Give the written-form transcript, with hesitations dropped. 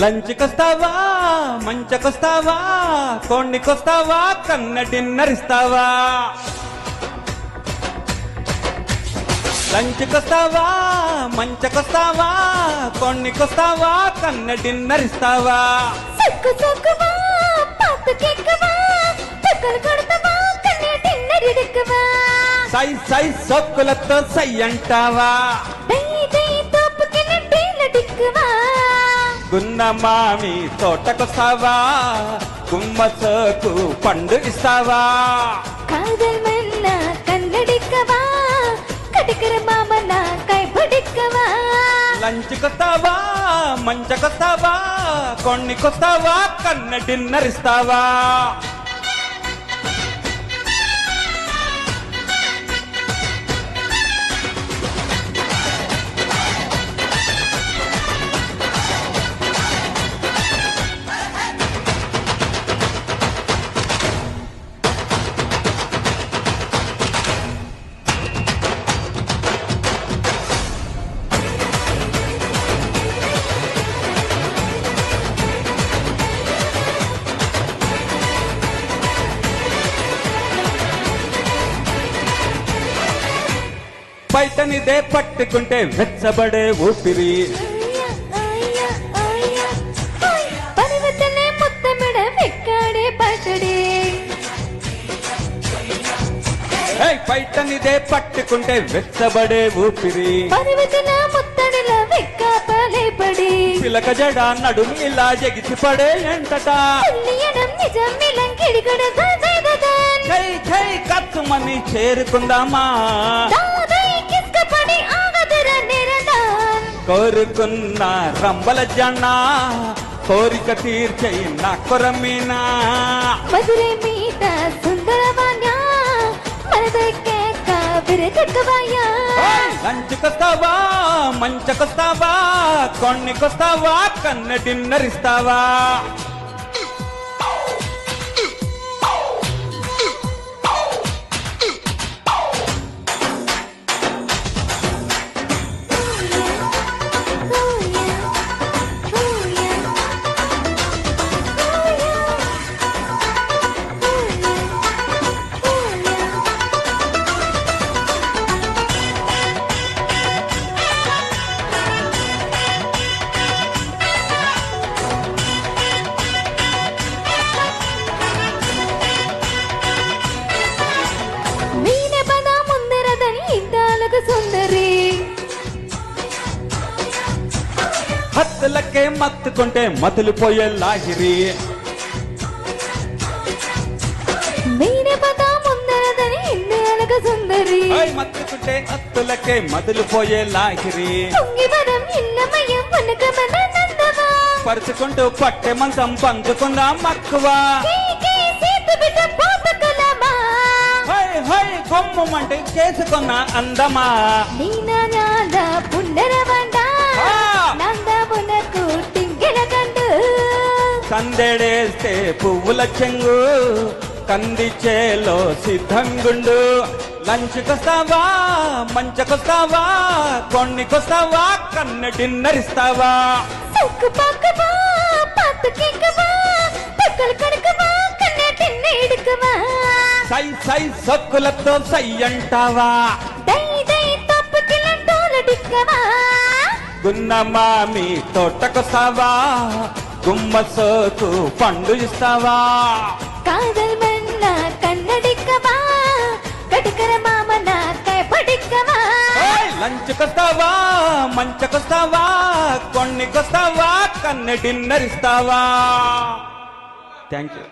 లంచ్కొస్తావా, మంచకొస్తావా, కోడికొస్తావా, కన్న డిన్నర్ ఇస్తావా? లంచ్కొస్తావా, మంచకొస్తావా, కోడికొస్తావా, కన్న డిన్నర్ ఇస్తావా? సక్కు సక్కువా, పాతకెక్కవా, చక్కలు కొడతావా, కన్న డిన్నర్ ఇడకవా? సై సై సొక్కులతో సై అంటావా? దై దై తోపుకిన డీల డిక్కవా? గున్న మామి తోటకొస్తావా, గుమ్మ సోకు పండు ఇస్తావా? కాదల్ మన్న కన్నడిక్కవా, కటికర మామన కైబడిక్కవా? లంచ్కొస్తావా, మంచకొస్తావా, కోడికొస్తావా, కన్న డిన్నర్ ఇస్తావా? బయటనిదే పట్టుకుంటే వెచ్చబడే ఊపిరి, పరివతనే ముత్తమిడ వెక్కాడే పట్టడే. బయటనిదే పట్టుకుంటే వెచ్చబడే ఊపిరి, పరివతన ముత్తడిల వెక్కాపలే పడి. పిలక జడ నడుము ఇలా ఎగిసి పడే ఎంతట, చెల్లియడం నిజం మిలంకిడిగడ దదదదన్. చై చై కత్తుమని చేరుకుందామా, పడి ఆగదర నిరదాన్. కోరుకున్న రంబల జన్న కోరిక తీర్చై నా కొరమీనా. మధురై మీట సుందరవాణ్య మనదెక్కే విరగక్కవాయా? లంచ్కొస్తావా, మంచకొస్తావా, కోడికొస్తావా, కన్న డిన్నర్ ఇస్తావా? హత్తులకే మత్తుకుంటే మతులు పోయే లాహిరి, సుందరి మత్తుకుంటే హత్తులకే మతులు పోయే లాహిరి. పరుచుకుంటూ పట్టె మంచం పంచుకుందాం మక్కువ, కొమ్మంటే చేసుకున్న అందమా. సందెడేస్తే పువ్వుల చెంగు కంది చేలో సిద్ధంగుండు. లంచ్కొస్తావా, మంచకొస్తావా, కోడికొస్తావా, కన్న డిన్నర్ ఇస్తావా? సై సై సొక్కులతో సై అంటావా? గున్న మామి తోటకొస్తావా, గుమ్మ సోకు పండు ఇస్తావా? కాదల్ మన్న కన్నడిక్కవా, కటికర మామన కైపడిక్కవా? లంచ్కొస్తావా, మంచకొస్తావా, కోడికొస్తావా, కన్న డిన్నర్ ఇస్తావా? Thank you.